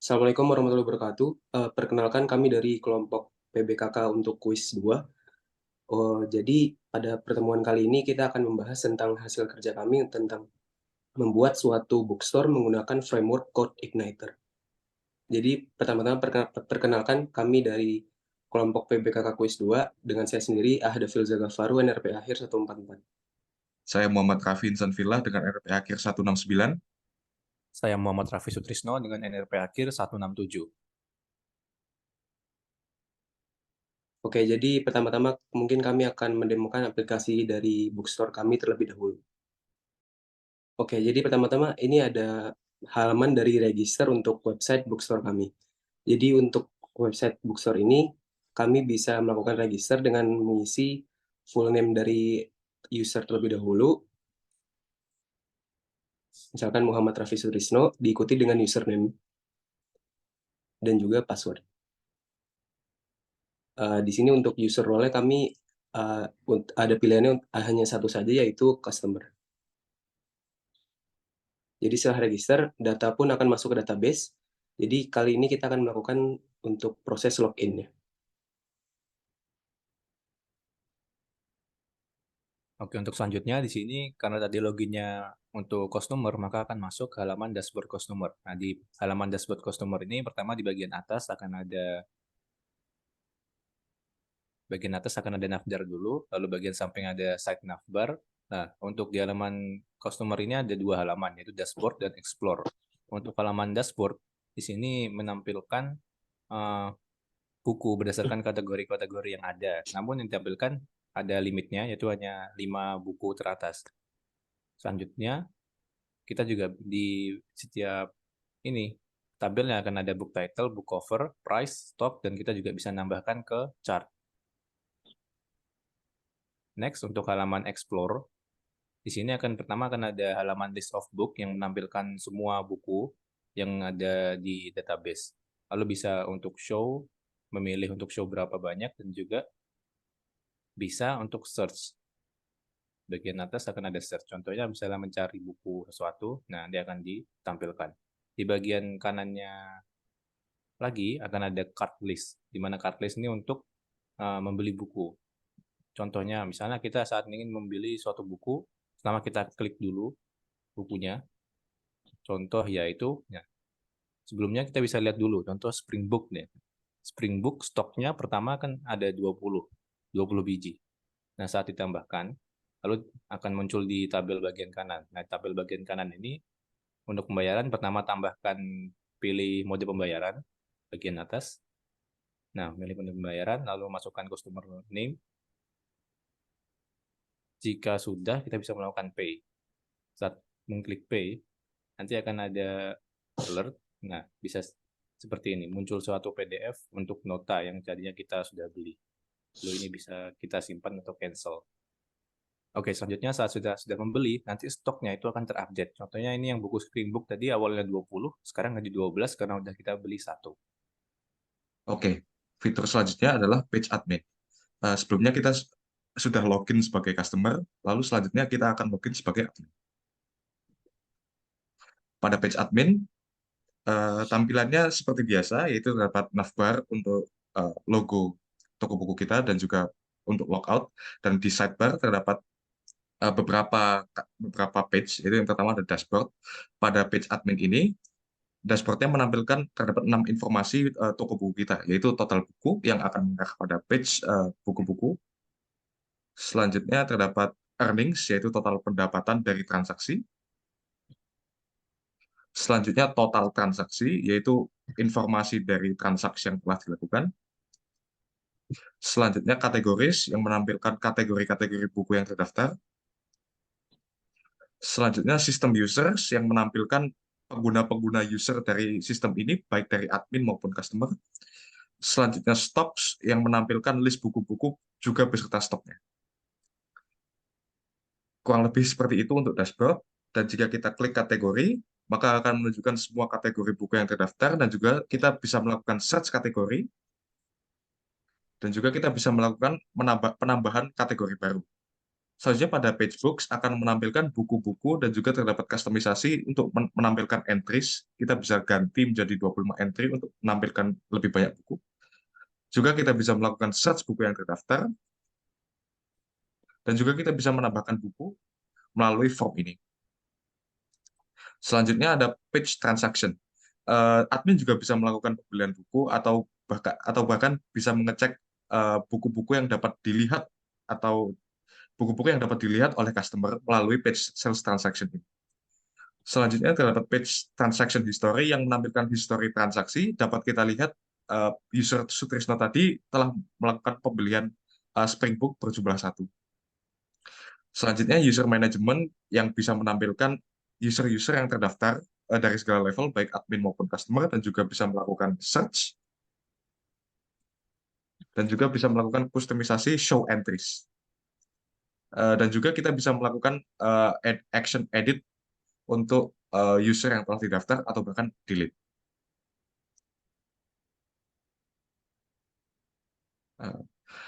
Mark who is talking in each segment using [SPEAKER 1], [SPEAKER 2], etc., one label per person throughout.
[SPEAKER 1] Assalamualaikum warahmatullahi wabarakatuh. Perkenalkan kami dari kelompok PBKK untuk kuis 2. Jadi pada pertemuan kali ini kita akan membahas tentang hasil kerja kami tentang membuat suatu bookstore menggunakan framework Code Igniter. Jadi pertama-tama perkenalkan kami dari kelompok PBKK kuis 2 dengan saya sendiri Ahda Filza Gafaru NRP akhir 144.
[SPEAKER 2] Saya Muhammad Rafin Sanfillah dengan RP akhir 169.
[SPEAKER 3] Saya Muhammad Raffi Sutrisno dengan NRP akhir 167.
[SPEAKER 1] Oke, jadi pertama-tama mungkin kami akan mendemokan aplikasi dari bookstore kami terlebih dahulu. Oke, jadi pertama-tama ini ada halaman dari register untuk website bookstore kami. Jadi untuk website bookstore ini, kami bisa melakukan register dengan mengisi full name dari user terlebih dahulu. Misalkan Muhammad Raffi Sutrisno, diikuti dengan username dan juga password. Di sini untuk user role kami ada pilihannya hanya satu saja, yaitu customer. Jadi setelah register, data pun akan masuk ke database. Jadi kali ini kita akan melakukan untuk proses login-nya.
[SPEAKER 3] Oke, untuk selanjutnya di sini karena tadi loginnya untuk customer, maka akan masuk ke halaman dashboard customer. Nah, di halaman dashboard customer ini pertama di bagian atas akan ada navbar dulu, lalu bagian samping ada site navbar. Nah, untuk di halaman customer ini ada dua halaman, yaitu dashboard dan explore. Untuk halaman dashboard, di sini menampilkan buku berdasarkan kategori-kategori yang ada. Namun yang ditampilkan ada limitnya, yaitu hanya 5 buku teratas. Selanjutnya, kita juga di setiap ini tabelnya akan ada book title, book cover, price, stock, dan kita juga bisa nambahkan ke chart. Next, untuk halaman explore, di sini pertama akan ada halaman list of book yang menampilkan semua buku yang ada di database. Lalu bisa untuk memilih untuk show berapa banyak, dan juga bisa untuk search. Bagian atas akan ada search. Contohnya misalnya mencari buku sesuatu, nah dia akan ditampilkan. Di bagian kanannya lagi akan ada cart list, di mana cart list ini untuk membeli buku. Contohnya misalnya kita saat ingin membeli suatu buku, pertama kita klik dulu bukunya. Contoh yaitu, sebelumnya kita bisa lihat dulu contoh Spring Book nih. Spring Book stoknya pertama kan ada 20 biji. Nah, saat ditambahkan, lalu akan muncul di tabel bagian kanan. Nah, tabel bagian kanan ini untuk pembayaran, pertama tambahkan, pilih mode pembayaran bagian atas. Nah, pilih mode pembayaran, lalu masukkan customer name. Jika sudah, kita bisa melakukan pay. Saat mengklik pay, nanti akan ada alert. Nah, bisa seperti ini, muncul suatu PDF untuk nota yang tadinya kita sudah beli. Lalu ini bisa kita simpan atau cancel. Oke, selanjutnya saat sudah membeli, nanti stoknya itu akan terupdate. Contohnya ini yang buku Spring Book tadi awalnya 20, sekarang jadi 12 karena udah kita beli satu.
[SPEAKER 2] Oke, fitur selanjutnya adalah page admin. Sebelumnya kita sudah login sebagai customer, lalu selanjutnya kita akan login sebagai admin. Pada page admin, tampilannya seperti biasa, yaitu terdapat navbar untuk logo toko buku kita dan juga untuk logout. Dan di sidebar terdapat beberapa page. Itu yang pertama ada dashboard. Pada page admin ini, dashboardnya menampilkan terdapat 6 informasi toko buku kita, yaitu total buku yang akan mengarah pada page buku-buku. Selanjutnya terdapat earnings, yaitu total pendapatan dari transaksi. Selanjutnya total transaksi, yaitu informasi dari transaksi yang telah dilakukan. Selanjutnya kategoris, yang menampilkan kategori-kategori buku yang terdaftar. Selanjutnya sistem users, yang menampilkan pengguna-pengguna user dari sistem ini, baik dari admin maupun customer. Selanjutnya stocks, yang menampilkan list buku-buku juga beserta stoknya. Kurang lebih seperti itu untuk dashboard. Dan jika kita klik kategori, maka akan menunjukkan semua kategori buku yang terdaftar, dan juga kita bisa melakukan search kategori, dan juga kita bisa melakukan penambahan kategori baru. Selanjutnya pada page books akan menampilkan buku-buku dan juga terdapat kustomisasi untuk menampilkan entries. Kita bisa ganti menjadi 25 entry untuk menampilkan lebih banyak buku. Juga kita bisa melakukan search buku yang terdaftar. Dan juga kita bisa menambahkan buku melalui form ini. Selanjutnya ada page transaction. Admin juga bisa melakukan pembelian buku atau bahkan bisa mengecek buku-buku yang dapat dilihat atau buku-buku yang dapat dilihat oleh customer melalui page sales transaction ini. Selanjutnya terdapat page transaction history yang menampilkan history transaksi. Dapat kita lihat user Sutrisno tadi telah melakukan pembelian Springbook berjumlah 1. Selanjutnya user management yang bisa menampilkan user-user yang terdaftar dari segala level, baik admin maupun customer, dan juga bisa melakukan search, dan juga bisa melakukan kustomisasi show entries. Dan juga kita bisa melakukan action edit untuk user yang telah didaftar atau bahkan delete.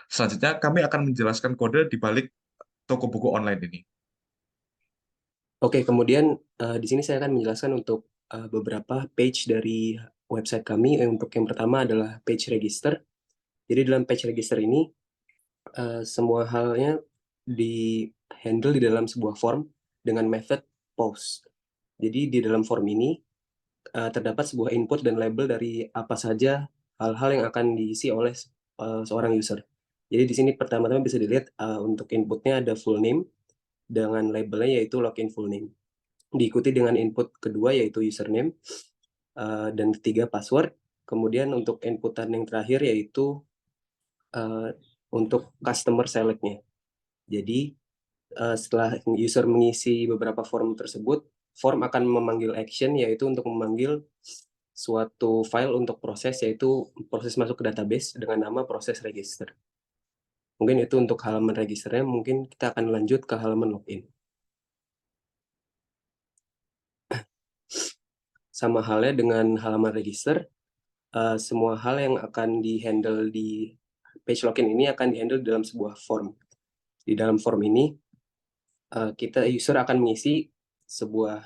[SPEAKER 2] Selanjutnya kami akan menjelaskan kode di balik toko buku online ini.
[SPEAKER 1] Oke, kemudian di sini saya akan menjelaskan untuk beberapa page dari website kami. Untuk yang pertama adalah page register. Jadi dalam page register ini semua halnya di handle di dalam sebuah form dengan method post. Jadi di dalam form ini terdapat sebuah input dan label dari apa saja hal-hal yang akan diisi oleh seorang user. Jadi di sini pertama-tama bisa dilihat untuk inputnya ada full name dengan labelnya yaitu login full name. Diikuti dengan input kedua yaitu username dan ketiga password. Kemudian untuk inputan yang terakhir yaitu untuk customer select-nya. Jadi setelah user mengisi beberapa form tersebut, form akan memanggil action yaitu untuk memanggil suatu file untuk proses yaitu proses masuk ke database dengan nama proses register. Mungkin itu untuk halaman registernya, mungkin kita akan lanjut ke halaman login. Sama halnya dengan halaman register, semua hal yang akan di-handle di page login ini akan di-handle dalam sebuah form. Di dalam form ini, user akan mengisi sebuah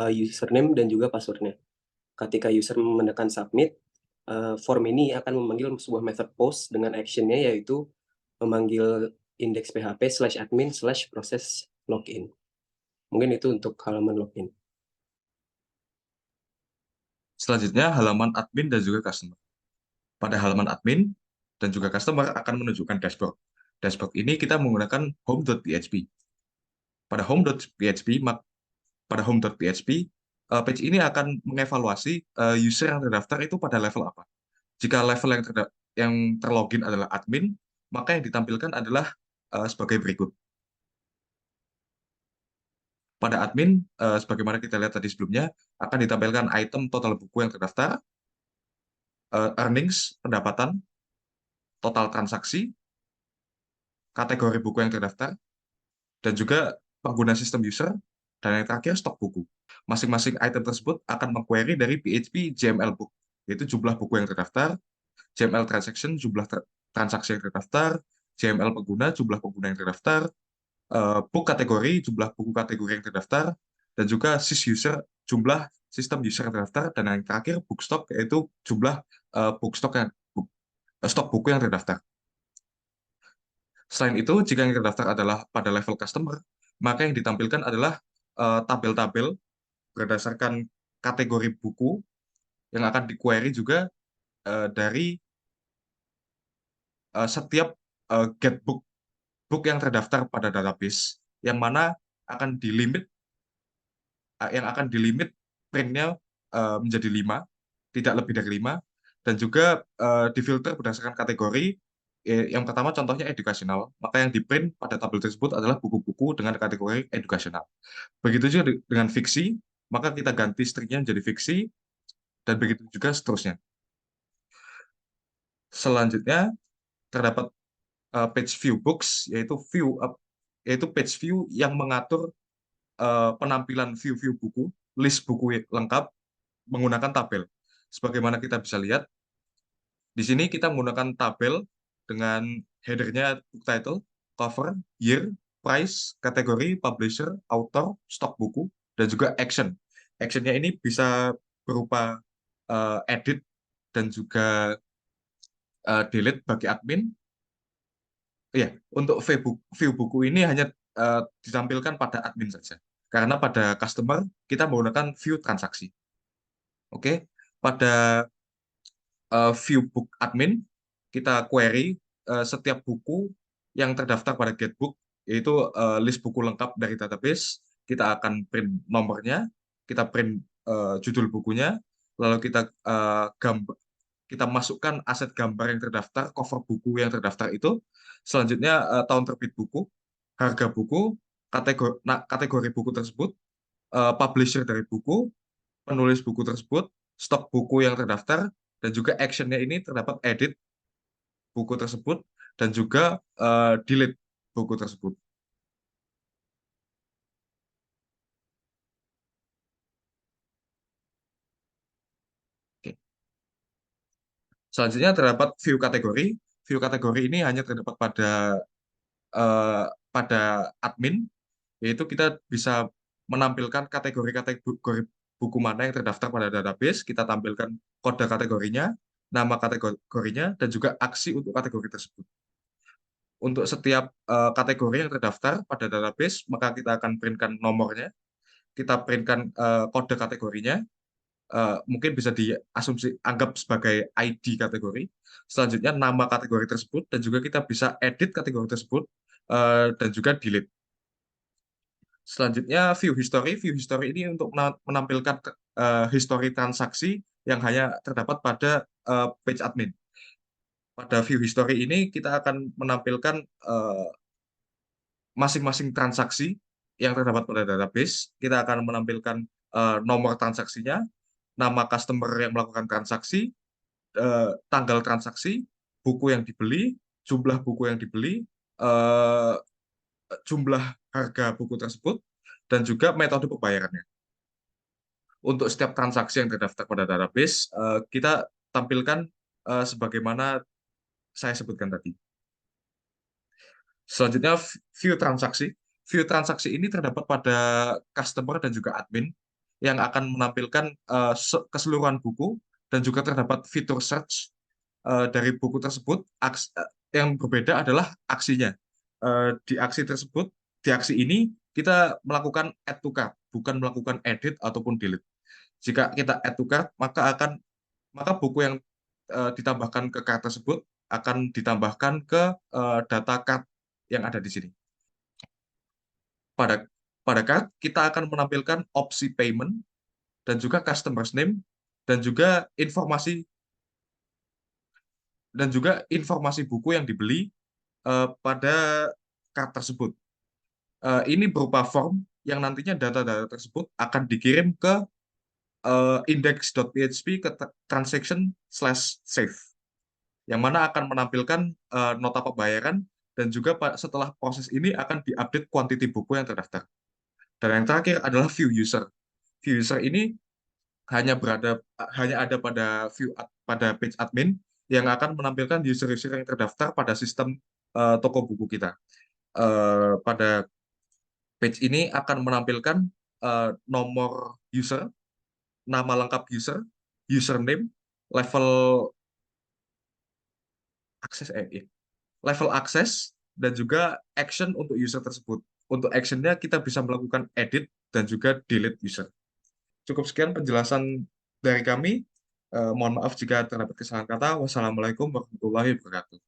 [SPEAKER 1] username dan juga passwordnya. Ketika user menekan submit, form ini akan memanggil sebuah method post dengan actionnya yaitu memanggil index php/admin/proses login. Mungkin itu untuk halaman login.
[SPEAKER 2] Selanjutnya halaman admin dan juga customer. Pada halaman admin dan juga customer akan menunjukkan dashboard. Dashboard ini kita menggunakan home.php. Pada home.php, page ini akan mengevaluasi user yang terdaftar itu pada level apa. Jika level yang terlogin adalah admin, maka yang ditampilkan adalah sebagai berikut. Pada admin, sebagaimana kita lihat tadi sebelumnya, akan ditampilkan item total buku yang terdaftar, earnings, pendapatan, total transaksi, kategori buku yang terdaftar, dan juga pengguna sistem user, dan yang terakhir stok buku. Masing-masing item tersebut akan meng-query dari PHP JML book, yaitu jumlah buku yang terdaftar, JML transaction, jumlah transaksi yang terdaftar, JML pengguna, jumlah pengguna yang terdaftar, book kategori, jumlah buku kategori yang terdaftar, dan juga sys user, jumlah sistem user yang terdaftar, dan yang terakhir book stock, yaitu jumlah stok buku yang terdaftar. Selain itu, jika yang terdaftar adalah pada level customer, maka yang ditampilkan adalah tabel-tabel berdasarkan kategori buku yang akan di-query juga dari setiap get book yang terdaftar pada database, yang mana akan dilimit printnya menjadi 5, tidak lebih dari 5, dan juga difilter berdasarkan kategori. Yang pertama contohnya edukasional, maka yang di-print pada tabel tersebut adalah buku-buku dengan kategori edukasional. Begitu juga dengan fiksi, maka kita ganti stringnya menjadi fiksi, dan begitu juga seterusnya. Selanjutnya, terdapat page view books, yaitu page view yang mengatur penampilan view buku, list buku lengkap menggunakan tabel. Sebagaimana kita bisa lihat, di sini kita menggunakan tabel dengan header-nya book title, cover, year, price, kategori, publisher, author, stok buku, dan juga action. Actionnya ini bisa berupa edit dan juga delete bagi admin. Ya, untuk view buku ini hanya ditampilkan pada admin saja. Karena pada customer kita menggunakan view transaksi. Oke, pada view book admin kita query setiap buku yang terdaftar pada Getbook, yaitu list buku lengkap dari database. Kita akan print nomornya, kita print judul bukunya, lalu kita masukkan aset gambar yang terdaftar, cover buku yang terdaftar itu. Selanjutnya tahun terbit buku, harga buku, kategori buku tersebut, publisher dari buku, penulis buku tersebut, stok buku yang terdaftar, dan juga actionnya ini terdapat edit buku tersebut dan juga delete buku tersebut. Oke. Selanjutnya terdapat view kategori. View kategori ini hanya terdapat pada admin, yaitu kita bisa menampilkan kategori-kategori buku mana yang terdaftar pada database, kita tampilkan kode kategorinya, nama kategorinya, dan juga aksi untuk kategori tersebut. Untuk setiap kategori yang terdaftar pada database, maka kita akan printkan nomornya, kita printkan kode kategorinya, mungkin bisa diasumsi anggap sebagai ID kategori. Selanjutnya nama kategori tersebut, dan juga kita bisa edit kategori tersebut, dan juga delete. Selanjutnya view history. View history ini untuk menampilkan history transaksi yang hanya terdapat pada page admin. Pada view history ini kita akan menampilkan masing-masing transaksi yang terdapat pada database. Kita akan menampilkan nomor transaksinya, nama customer yang melakukan transaksi, tanggal transaksi, buku yang dibeli, jumlah buku yang dibeli, jumlah harga buku tersebut, dan juga metode pembayarannya. Untuk setiap transaksi yang terdaftar pada database, kita tampilkan sebagaimana saya sebutkan tadi. Selanjutnya, view transaksi. View transaksi ini terdapat pada customer dan juga admin yang akan menampilkan keseluruhan buku, dan juga terdapat fitur search dari buku tersebut. Yang berbeda adalah aksinya. Di aksi ini kita melakukan add to cart, bukan melakukan edit ataupun delete. Jika kita add to cart, maka buku yang ditambahkan ke cart tersebut akan ditambahkan ke data cart yang ada di sini. Pada cart kita akan menampilkan opsi payment dan juga customer's name dan juga informasi buku yang dibeli pada cart tersebut. Ini berupa form yang nantinya data-data tersebut akan dikirim ke index.php ke transaction/save, yang mana akan menampilkan nota pembayaran, dan juga setelah proses ini akan diupdate quantity buku yang terdaftar. Dan yang terakhir adalah view user. View user ini hanya ada pada page admin yang akan menampilkan user-user yang terdaftar pada sistem toko buku kita. Pada page ini akan menampilkan nomor user, nama lengkap user, username, level akses, dan juga action untuk user tersebut. Untuk actionnya kita bisa melakukan edit dan juga delete user. Cukup sekian penjelasan dari kami. Mohon maaf jika terdapat kesalahan kata. Wassalamualaikum warahmatullahi wabarakatuh.